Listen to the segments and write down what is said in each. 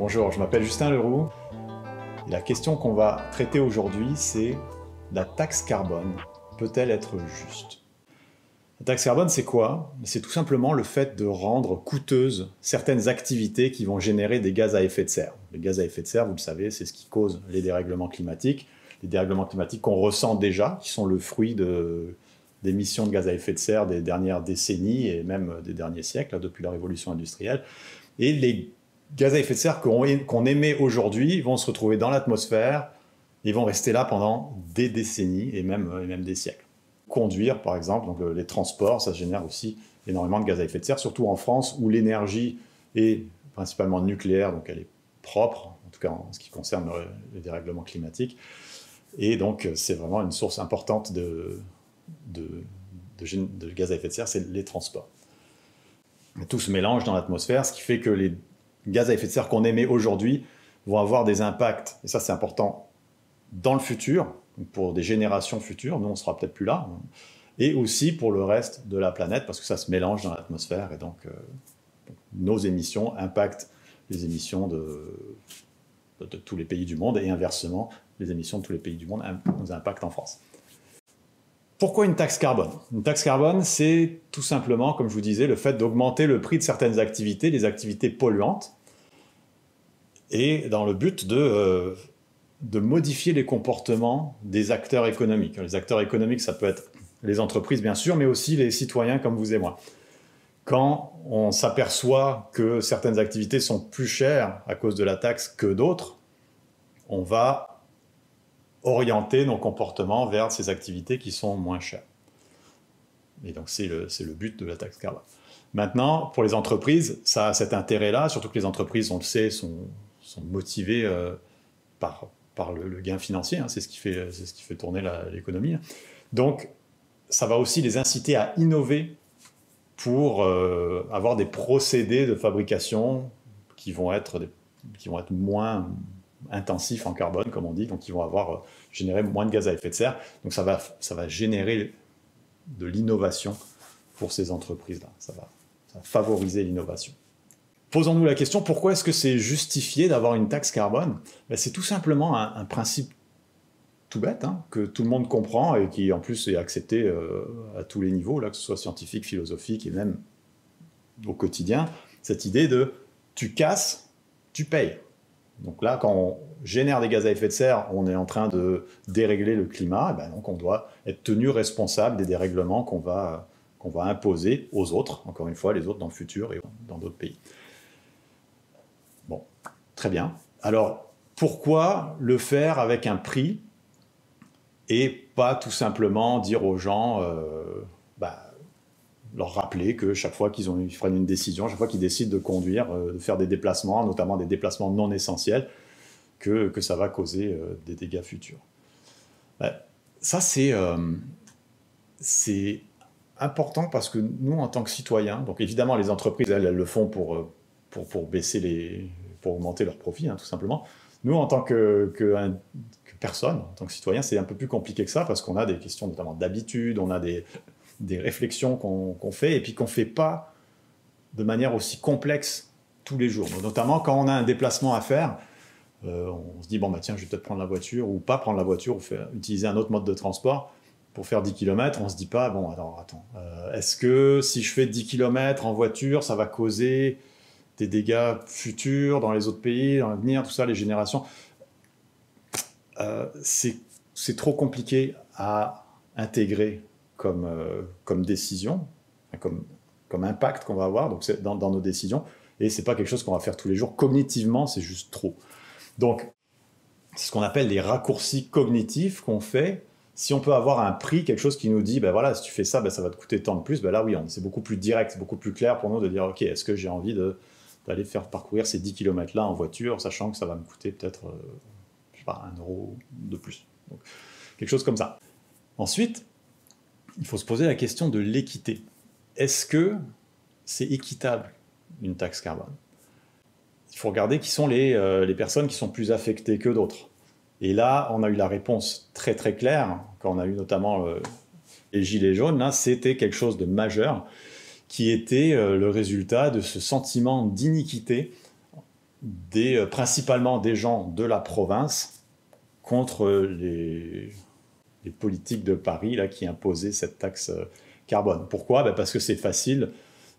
Bonjour, je m'appelle Justin Leroux. La question qu'on va traiter aujourd'hui, c'est la taxe carbone peut-elle être juste? La taxe carbone, c'est quoi? C'est tout simplement le fait de rendre coûteuses certaines activités qui vont générer des gaz à effet de serre. Les gaz à effet de serre, vous le savez, c'est ce qui cause les dérèglements climatiques qu'on ressent déjà, qui sont le fruit d'émissions de gaz à effet de serre des dernières décennies et même des derniers siècles, depuis la révolution industrielle. Et les gaz à effet de serre qu'on émet aujourd'hui vont se retrouver dans l'atmosphère et vont rester là pendant des décennies et même des siècles. Conduire, par exemple, donc les transports, ça génère aussi énormément de gaz à effet de serre, surtout en France où l'énergie est principalement nucléaire, donc elle est propre, en tout cas en ce qui concerne les dérèglements climatiques. Et donc c'est vraiment une source importante de gaz à effet de serre, c'est les transports. Tout se mélange dans l'atmosphère, ce qui fait que les gaz à effet de serre qu'on émet aujourd'hui vont avoir des impacts, et ça c'est important, dans le futur, pour des générations futures, nous on sera peut-être plus là, et aussi pour le reste de la planète, parce que ça se mélange dans l'atmosphère, et donc nos émissions impactent les émissions de tous les pays du monde, et inversement, les émissions de tous les pays du monde nous impactent en France. Pourquoi une taxe carbone? Une taxe carbone, c'est tout simplement, comme je vous disais, le fait d'augmenter le prix de certaines activités, les activités polluantes, et dans le but de modifier les comportements des acteurs économiques. Les acteurs économiques, ça peut être les entreprises, bien sûr, mais aussi les citoyens comme vous et moi. Quand on s'aperçoit que certaines activités sont plus chères à cause de la taxe que d'autres, on va orienter nos comportements vers ces activités qui sont moins chères. Et donc c'est le but de la taxe carbone. Maintenant, pour les entreprises, ça a cet intérêt-là, surtout que les entreprises, on le sait, sont motivées par le gain financier, hein, c'est ce qui fait tourner l'économie. Donc ça va aussi les inciter à innover pour avoir des procédés de fabrication qui vont être moins intensifs en carbone, comme on dit, donc qui vont générer moins de gaz à effet de serre. Donc ça va générer de l'innovation pour ces entreprises-là. Ça va favoriser l'innovation. Posons-nous la question, pourquoi est-ce que c'est justifié d'avoir une taxe carbone? C'est tout simplement un principe tout bête, hein, que tout le monde comprend et qui en plus est accepté à tous les niveaux, là, que ce soit scientifique, philosophique et même au quotidien, cette idée de tu casses, tu payes. Donc là, quand on génère des gaz à effet de serre, on est en train de dérégler le climat, et donc on doit être tenu responsable des dérèglements qu'on va imposer aux autres, encore une fois, les autres dans le futur et dans d'autres pays. Bon, très bien. Alors, pourquoi le faire avec un prix et pas tout simplement dire aux gens, leur rappeler que chaque fois qu'ils prennent une décision, chaque fois qu'ils décident de conduire, de faire des déplacements, notamment des déplacements non essentiels, que ça va causer des dégâts futurs. Ça, c'est important parce que nous, en tant que citoyens, donc évidemment les entreprises, elles le font pour augmenter leurs profits, hein, tout simplement. Nous, en tant que personne, en tant que citoyen, c'est un peu plus compliqué que ça parce qu'on a des questions notamment d'habitude, on a des réflexions qu'on fait et puis qu'on ne fait pas de manière aussi complexe tous les jours. Donc, notamment quand on a un déplacement à faire, on se dit, tiens, je vais peut-être prendre la voiture ou pas prendre la voiture ou utiliser un autre mode de transport pour faire 10 km. On ne se dit pas, attends, est-ce que si je fais 10 km en voiture, ça va causer des dégâts futurs dans les autres pays, dans l'avenir, tout ça, les générations. C'est trop compliqué à intégrer comme décision, comme impact qu'on va avoir donc dans nos décisions, et c'est pas quelque chose qu'on va faire tous les jours. Cognitivement, c'est juste trop. Donc, c'est ce qu'on appelle les raccourcis cognitifs qu'on fait. Si on peut avoir un prix, quelque chose qui nous dit, si tu fais ça, ça va te coûter tant de plus, là oui, c'est beaucoup plus direct, c'est beaucoup plus clair pour nous de dire, ok, est-ce que j'ai envie d'aller faire parcourir ces 10 km-là en voiture, sachant que ça va me coûter peut-être, je sais pas, 1 euro de plus. Donc, quelque chose comme ça. Ensuite, il faut se poser la question de l'équité. Est-ce que c'est équitable, une taxe carbone? Il faut regarder qui sont les personnes qui sont plus affectées que d'autres. Et là, on a eu la réponse très très claire, quand on a eu notamment les gilets jaunes, là, c'était quelque chose de majeur, qui était le résultat de ce sentiment d'iniquité principalement des gens de la province contre les politiques de Paris là, qui imposaient cette taxe carbone. Pourquoi? Parce que c'est facile.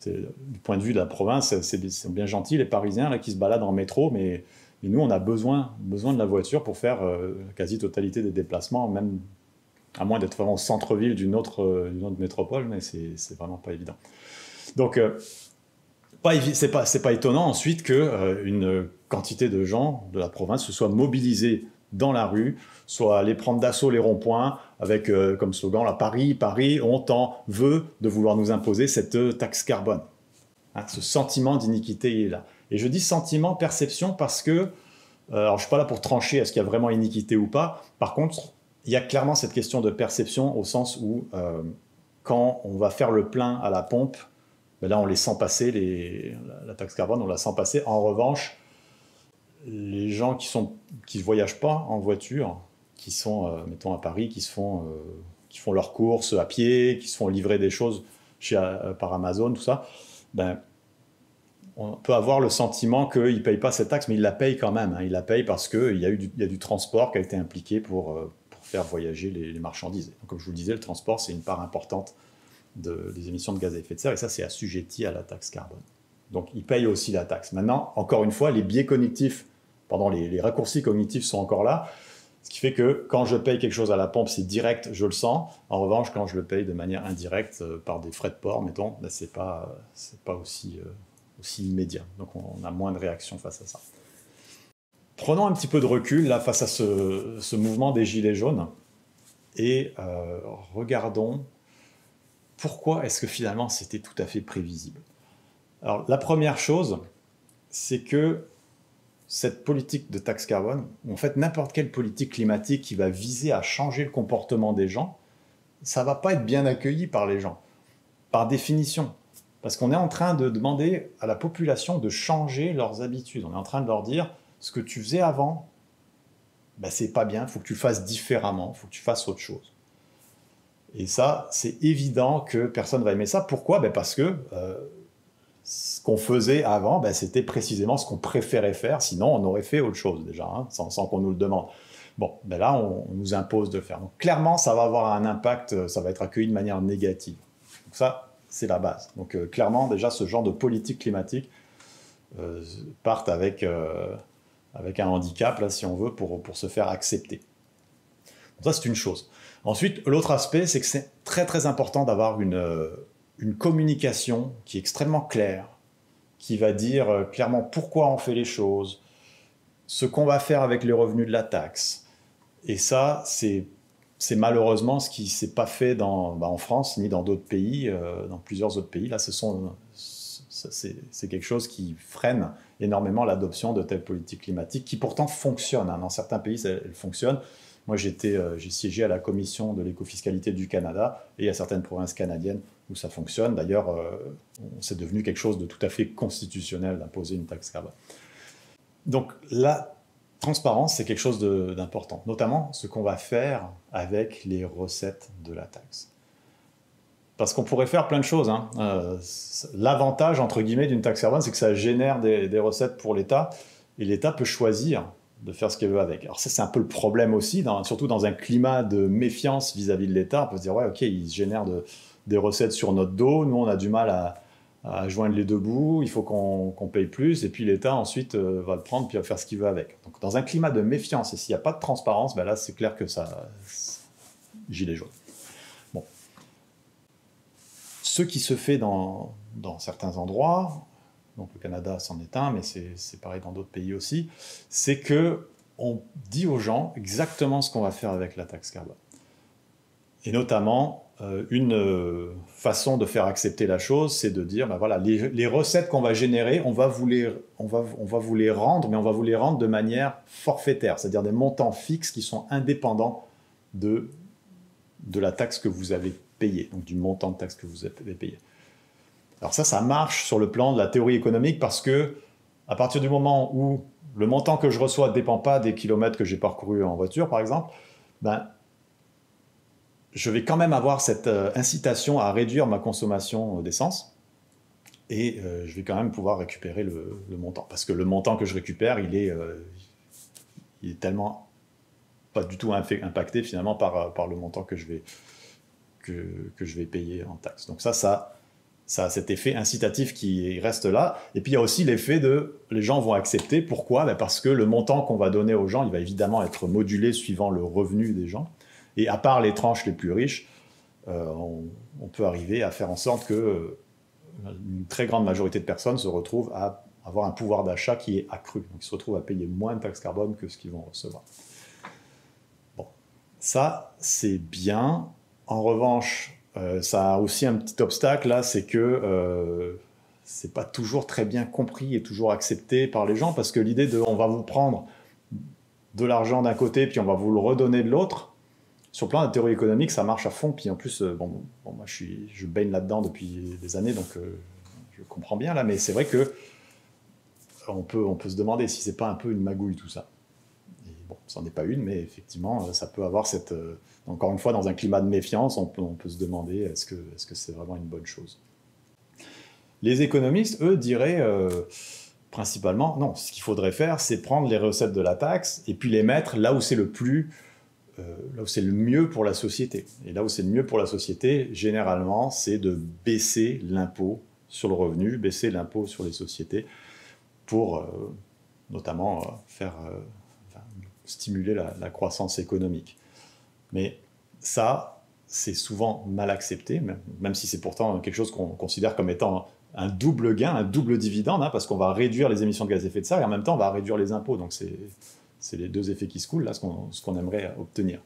Du point de vue de la province, c'est bien gentil, les Parisiens là, qui se baladent en métro, mais nous, on a besoin de la voiture pour faire la quasi-totalité des déplacements, même à moins d'être vraiment au centre-ville d'une autre métropole, mais c'est vraiment pas évident. Donc, c'est pas étonnant ensuite qu'une quantité de gens de la province se soient mobilisés dans la rue, soit aller prendre d'assaut les ronds-points avec comme slogan là, Paris, Paris, on t'en veut de vouloir nous imposer cette taxe carbone. Hein, ce sentiment d'iniquité est là. Et je dis sentiment, perception parce que, alors je ne suis pas là pour trancher est-ce qu'il y a vraiment iniquité ou pas. Par contre, il y a clairement cette question de perception au sens où quand on va faire le plein à la pompe, ben là on les sent passer, la taxe carbone, on la sent passer. En revanche, les gens qui ne voyagent pas en voiture, qui sont, mettons à Paris, qui font leurs courses à pied, qui se font livrer des choses par Amazon, tout ça, ben, on peut avoir le sentiment qu'ils ne payent pas cette taxe, mais ils la payent quand même. Hein. Ils la payent parce qu'il y a du transport qui a été impliqué pour faire voyager les marchandises. Donc, comme je vous le disais, le transport, c'est une part importante des émissions de gaz à effet de serre, et ça, c'est assujetti à la taxe carbone. Donc, ils payent aussi la taxe. Maintenant, encore une fois, les biais cognitifs, les raccourcis cognitifs sont encore là, ce qui fait que quand je paye quelque chose à la pompe, c'est direct, je le sens. En revanche, quand je le paye de manière indirecte, par des frais de port, mettons, ben, c'est pas aussi immédiat. Donc, on a moins de réaction face à ça. Prenons un petit peu de recul là, face à ce mouvement des Gilets jaunes et regardons pourquoi est-ce que finalement c'était tout à fait prévisible. Alors, la première chose, c'est que cette politique de taxe carbone, en fait, n'importe quelle politique climatique qui va viser à changer le comportement des gens, ça ne va pas être bien accueilli par les gens, par définition. Parce qu'on est en train de demander à la population de changer leurs habitudes. On est en train de leur dire, ce que tu faisais avant, ben, c'est pas bien, il faut que tu le fasses différemment, il faut que tu fasses autre chose. Et ça, c'est évident que personne ne va aimer ça. Pourquoi? Ben parce que ce qu'on faisait avant, ben c'était précisément ce qu'on préférait faire, sinon on aurait fait autre chose déjà, hein, sans qu'on nous le demande. Bon, ben là, on nous impose de le faire. Donc clairement, ça va avoir un impact, ça va être accueilli de manière négative. Donc ça, c'est la base. Donc clairement, déjà, ce genre de politique climatique partent avec un handicap, là, si on veut, pour se faire accepter. Donc ça, c'est une chose. Ensuite, l'autre aspect, c'est que c'est très très important d'avoir une communication qui est extrêmement claire, qui va dire clairement pourquoi on fait les choses, ce qu'on va faire avec les revenus de la taxe. Et ça, c'est malheureusement ce qui ne s'est pas fait en France, ni dans d'autres pays, dans plusieurs autres pays. Là, c'est quelque chose qui freine énormément l'adoption de telles politiques climatiques, qui pourtant fonctionnent. Hein. Dans certains pays, elles fonctionnent. Moi, j'ai siégé à la commission de l'écofiscalité du Canada, et il y a certaines provinces canadiennes où ça fonctionne. D'ailleurs, c'est devenu quelque chose de tout à fait constitutionnel d'imposer une taxe carbone. Donc, la transparence, c'est quelque chose d'important, notamment ce qu'on va faire avec les recettes de la taxe. Parce qu'on pourrait faire plein de choses. Hein. L'avantage, entre guillemets, d'une taxe carbone, c'est que ça génère des recettes pour l'État, et l'État peut choisir de faire ce qu'il veut avec. Alors ça, c'est un peu le problème aussi, surtout dans un climat de méfiance vis-à-vis de l'État. On peut se dire, ouais, ok, ils génèrent des recettes sur notre dos, nous, on a du mal à joindre les deux bouts, il faut qu'on paye plus, et puis l'État, ensuite, va le prendre, puis va faire ce qu'il veut avec. Donc, dans un climat de méfiance, et s'il n'y a pas de transparence, ben là, c'est clair que ça... Gilet jaune. Bon. Ce qui se fait dans certains endroits... Donc le Canada c'en est un, mais c'est pareil dans d'autres pays aussi, c'est qu'on dit aux gens exactement ce qu'on va faire avec la taxe carbone. Et notamment, une façon de faire accepter la chose, c'est de dire, ben voilà, les recettes qu'on va générer, on va vous les rendre, mais on va vous les rendre de manière forfaitaire, c'est-à-dire des montants fixes qui sont indépendants de la taxe que vous avez payée, donc du montant de taxe que vous avez payé. Alors ça marche sur le plan de la théorie économique parce que à partir du moment où le montant que je reçois ne dépend pas des kilomètres que j'ai parcourus en voiture, par exemple, ben, je vais quand même avoir cette incitation à réduire ma consommation d'essence. et je vais quand même pouvoir récupérer le montant. Parce que le montant que je récupère, il est tellement pas du tout impacté finalement par le montant que je vais payer en taxes. Donc ça a cet effet incitatif qui reste là. Et puis il y a aussi l'effet de les gens vont accepter. Pourquoi? Parce que le montant qu'on va donner aux gens, il va évidemment être modulé suivant le revenu des gens. Et à part les tranches les plus riches, on peut arriver à faire en sorte que une très grande majorité de personnes se retrouvent à avoir un pouvoir d'achat qui est accru. Donc ils se retrouvent à payer moins de taxes carbone que ce qu'ils vont recevoir. Bon, ça c'est bien. En revanche, ça a aussi un petit obstacle là, c'est que c'est pas toujours très bien compris et toujours accepté par les gens, parce que l'idée de on va vous prendre de l'argent d'un côté puis on va vous le redonner de l'autre, sur le plan de la théorie économique, ça marche à fond. Puis en plus, moi je baigne là-dedans depuis des années, donc je comprends bien là, mais c'est vrai que on peut se demander si c'est pas un peu une magouille tout ça. Et bon, ça n'en est pas une, mais effectivement, ça peut avoir cette... encore une fois, dans un climat de méfiance, on peut se demander est-ce que c'est vraiment une bonne chose. Les économistes, eux, diraient principalement, non, ce qu'il faudrait faire, c'est prendre les recettes de la taxe et puis les mettre là où c'est le mieux pour la société. Et là où c'est le mieux pour la société, généralement, c'est de baisser l'impôt sur le revenu, baisser l'impôt sur les sociétés pour notamment stimuler la croissance économique. Mais ça, c'est souvent mal accepté, même si c'est pourtant quelque chose qu'on considère comme étant un double gain, un double dividende, parce qu'on va réduire les émissions de gaz à effet de serre et en même temps on va réduire les impôts. Donc c'est les deux effets qui se coulent, là, ce qu'on aimerait obtenir.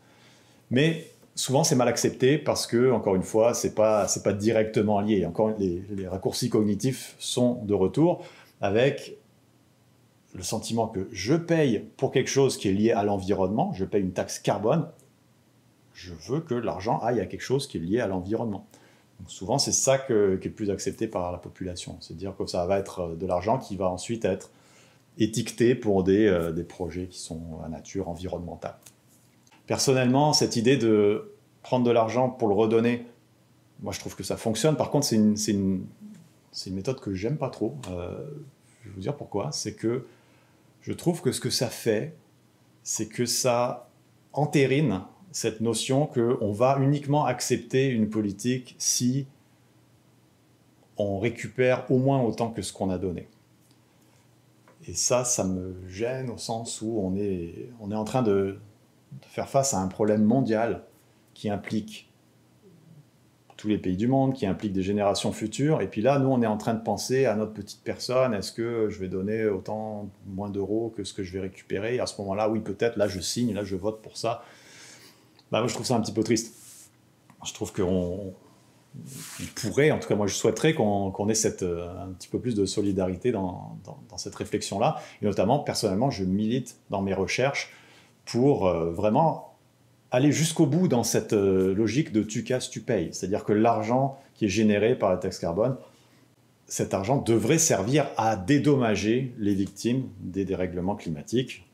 Mais souvent, c'est mal accepté parce que, encore une fois, c'est pas directement lié. Encore, les raccourcis cognitifs sont de retour avec le sentiment que je paye pour quelque chose qui est lié à l'environnement, je paye une taxe carbone, je veux que l'argent aille à quelque chose qui est lié à l'environnement. Donc souvent, c'est ça qui est le plus accepté par la population. C'est-à-dire que ça va être de l'argent qui va ensuite être étiqueté pour des projets qui sont à nature environnementale. Personnellement, cette idée de prendre de l'argent pour le redonner, moi je trouve que ça fonctionne. Par contre, c'est une méthode que j'aime pas trop. Je vais vous dire pourquoi. C'est que je trouve que ce que ça fait, c'est que ça entérine cette notion qu'on va uniquement accepter une politique si on récupère au moins autant que ce qu'on a donné. Et ça me gêne au sens où on est en train de faire face à un problème mondial qui implique tous les pays du monde, qui implique des générations futures. Et puis là, nous, on est en train de penser à notre petite personne. Est-ce que je vais donner autant moins d'euros que ce que je vais récupérer? Et à ce moment-là, oui, peut-être, là, je signe, là, je vote pour ça. Moi, je trouve ça un petit peu triste. Je trouve qu'on pourrait, en tout cas, moi, je souhaiterais qu'on ait un petit peu plus de solidarité dans cette réflexion-là. Et notamment, personnellement, je milite dans mes recherches pour vraiment aller jusqu'au bout dans cette logique de tu casses, tu payes. C'est-à-dire que l'argent qui est généré par la taxe carbone, cet argent devrait servir à dédommager les victimes des dérèglements climatiques,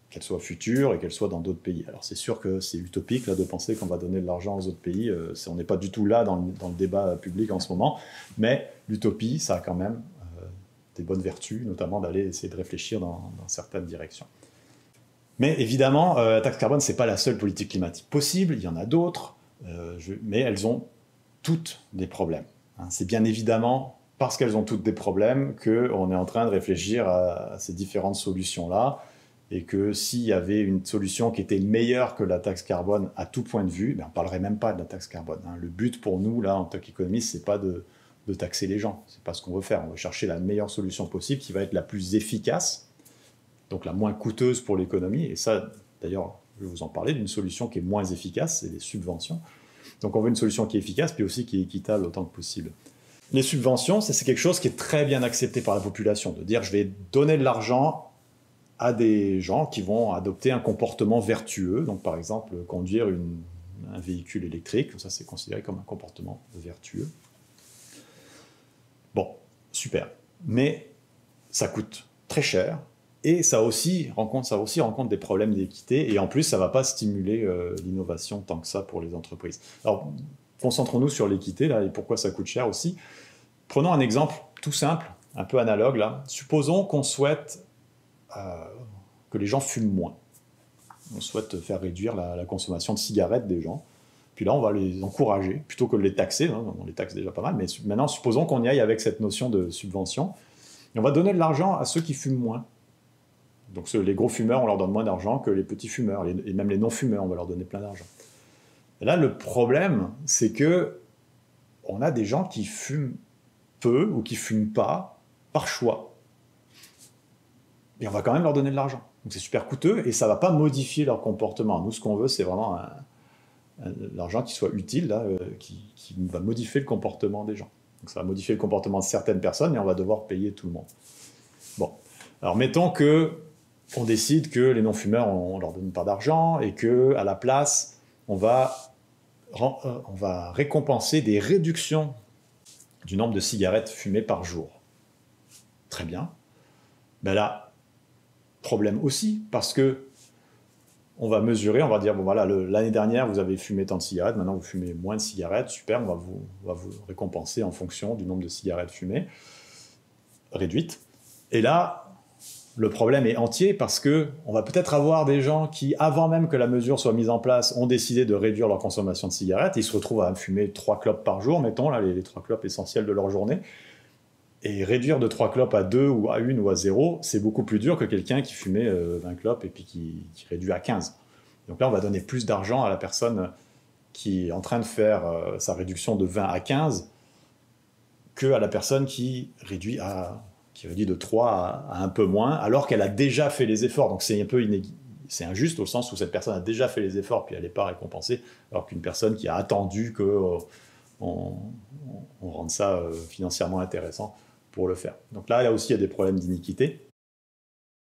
qu'elles soient futures et qu'elles soient dans d'autres pays. Alors c'est sûr que c'est utopique là, de penser qu'on va donner de l'argent aux autres pays. On n'est pas du tout là dans le débat public en ce moment. Mais l'utopie, ça a quand même des bonnes vertus, notamment d'aller essayer de réfléchir dans certaines directions. Mais évidemment, la taxe carbone, ce n'est pas la seule politique climatique possible, il y en a d'autres, mais elles ont toutes des problèmes. C'est bien évidemment parce qu'elles ont toutes des problèmes qu'on est en train de réfléchir à ces différentes solutions-là, et que s'il y avait une solution qui était meilleure que la taxe carbone à tout point de vue, on ne parlerait même pas de la taxe carbone. Le but pour nous, là, en tant qu'économistes, ce n'est pas de taxer les gens, ce n'est pas ce qu'on veut faire. On veut chercher la meilleure solution possible qui va être la plus efficace, donc la moins coûteuse pour l'économie. Et ça, d'ailleurs, je vais vous en parler d'une solution qui est moins efficace, c'est les subventions. Donc on veut une solution qui est efficace, puis aussi qui est équitable autant que possible. Les subventions, c'est quelque chose qui est très bien accepté par la population, de dire je vais donner de l'argent à des gens qui vont adopter un comportement vertueux, donc par exemple conduire un véhicule électrique, ça c'est considéré comme un comportement vertueux. Bon, super. Mais ça coûte très cher, et ça aussi rencontre des problèmes d'équité, et en plus, ça ne va pas stimuler l'innovation tant que ça pour les entreprises. Alors, concentrons-nous sur l'équité, là, et pourquoi ça coûte cher aussi. Prenons un exemple tout simple, un peu analogue là. Supposons qu'on souhaite que les gens fument moins. On souhaite faire réduire la consommation de cigarettes des gens. Puis là, on va les encourager, plutôt que de les taxer. Hein, on les taxe déjà pas mal, mais maintenant, supposons qu'on y aille avec cette notion de subvention. Et on va donner de l'argent à ceux qui fument moins. Donc les gros fumeurs, on leur donne moins d'argent que les petits fumeurs. Et même les non-fumeurs, on va leur donner plein d'argent. Et là, le problème, c'est que on a des gens qui fument peu ou qui fument pas par choix. Et on va quand même leur donner de l'argent. Donc c'est super coûteux et ça ne va pas modifier leur comportement. Nous, ce qu'on veut, c'est vraiment l'argent qui soit utile, là, qui va modifier le comportement des gens. Donc ça va modifier le comportement de certaines personnes et on va devoir payer tout le monde. Bon, alors mettons qu'on décide que les non-fumeurs, on ne leur donne pas d'argent et qu'à la place, on va récompenser des réductions du nombre de cigarettes fumées par jour. Très bien. Ben là, problème aussi, parce que on va mesurer, on va dire, bon voilà, l'année dernière, vous avez fumé tant de cigarettes, maintenant vous fumez moins de cigarettes, super, on va vous récompenser en fonction du nombre de cigarettes fumées, réduites. Et là, le problème est entier parce qu'on va peut-être avoir des gens qui, avant même que la mesure soit mise en place, ont décidé de réduire leur consommation de cigarettes, et ils se retrouvent à fumer 3 clopes par jour, mettons, là, les 3 clopes essentielles de leur journée. Et réduire de 3 clopes à 2 ou à 1 ou à 0, c'est beaucoup plus dur que quelqu'un qui fumait 20 clopes et puis qui réduit à 15. Donc là, on va donner plus d'argent à la personne qui est en train de faire sa réduction de 20 à 15 qu'à la personne qui réduit de 3 à un peu moins, alors qu'elle a déjà fait les efforts. Donc c'est un peu c'est injuste au sens où cette personne a déjà fait les efforts puis elle n'est pas récompensée, alors qu'une personne qui a attendu qu'on rende ça financièrement intéressant pour le faire. Donc là aussi, il y a des problèmes d'iniquité.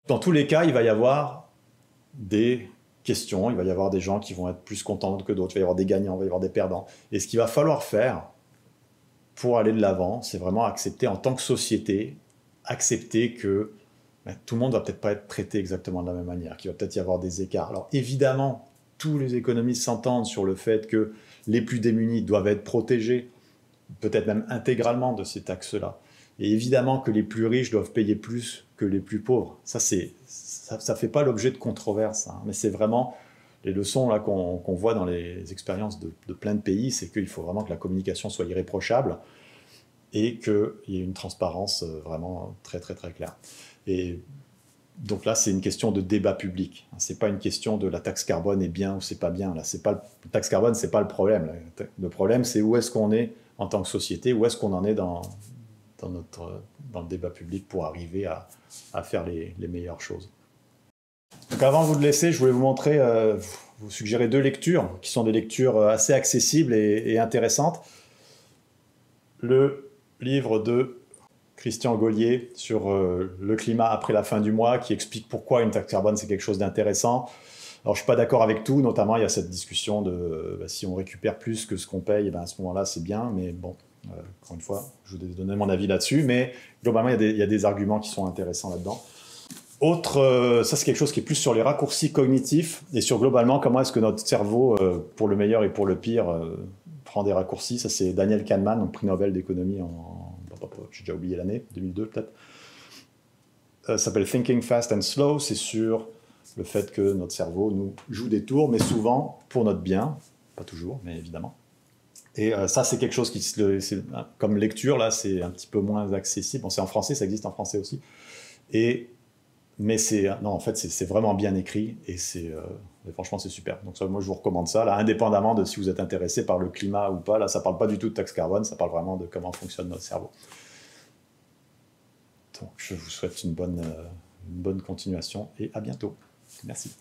Dans tous les cas, il va y avoir des questions, il va y avoir des gens qui vont être plus contents que d'autres, il va y avoir des gagnants, il va y avoir des perdants. Et ce qu'il va falloir faire pour aller de l'avant, c'est vraiment accepter en tant que société, accepter que tout le monde ne va peut-être pas être traité exactement de la même manière, qu'il va peut-être y avoir des écarts. Alors évidemment, tous les économistes s'entendent sur le fait que les plus démunis doivent être protégés, peut-être même intégralement de ces taxes-là. Et évidemment que les plus riches doivent payer plus que les plus pauvres. Ça fait pas l'objet de controverses, hein, mais c'est vraiment les leçons là qu'on voit dans les expériences de plein de pays, c'est qu'il faut vraiment que la communication soit irréprochable et qu'il y ait une transparence vraiment très très très claire. Et donc là, c'est une question de débat public. C'est pas une question de la taxe carbone est bien ou c'est pas bien. Là, la taxe carbone, c'est pas le problème. Le problème, c'est où est-ce qu'on est en tant que société, où est-ce qu'on en est dans le débat public pour arriver à faire les meilleures choses. Donc avant de vous laisser, je voulais vous montrer, vous suggérer 2 lectures qui sont des lectures assez accessibles et intéressantes. Le livre de Christian Gaulier sur le climat après la fin du mois, qui explique pourquoi une taxe carbone c'est quelque chose d'intéressant. Alors je ne suis pas d'accord avec tout, notamment il y a cette discussion de si on récupère plus que ce qu'on paye, à ce moment-là c'est bien, mais bon, encore une fois, je vous ai donné mon avis là-dessus, mais globalement il y a des arguments qui sont intéressants là-dedans. Ça c'est quelque chose qui est plus sur les raccourcis cognitifs et sur globalement comment est-ce que notre cerveau, pour le meilleur et pour le pire, prend des raccourcis. Ça c'est Daniel Kahneman, donc prix Nobel d'économie j'ai déjà oublié l'année, 2002 peut-être. Ça s'appelle Thinking Fast and Slow, c'est sur le fait que notre cerveau nous joue des tours, mais souvent pour notre bien, pas toujours, mais évidemment. Et ça, c'est quelque chose qui, comme lecture, là, c'est un petit peu moins accessible. Bon, c'est en français, ça existe en français aussi. Mais en fait, c'est vraiment bien écrit et franchement, c'est super. Donc ça, moi, je vous recommande ça, là, indépendamment de si vous êtes intéressé par le climat ou pas. Là, ça parle pas du tout de taxe carbone, ça parle vraiment de comment fonctionne notre cerveau. Donc, je vous souhaite une bonne continuation et à bientôt. Merci.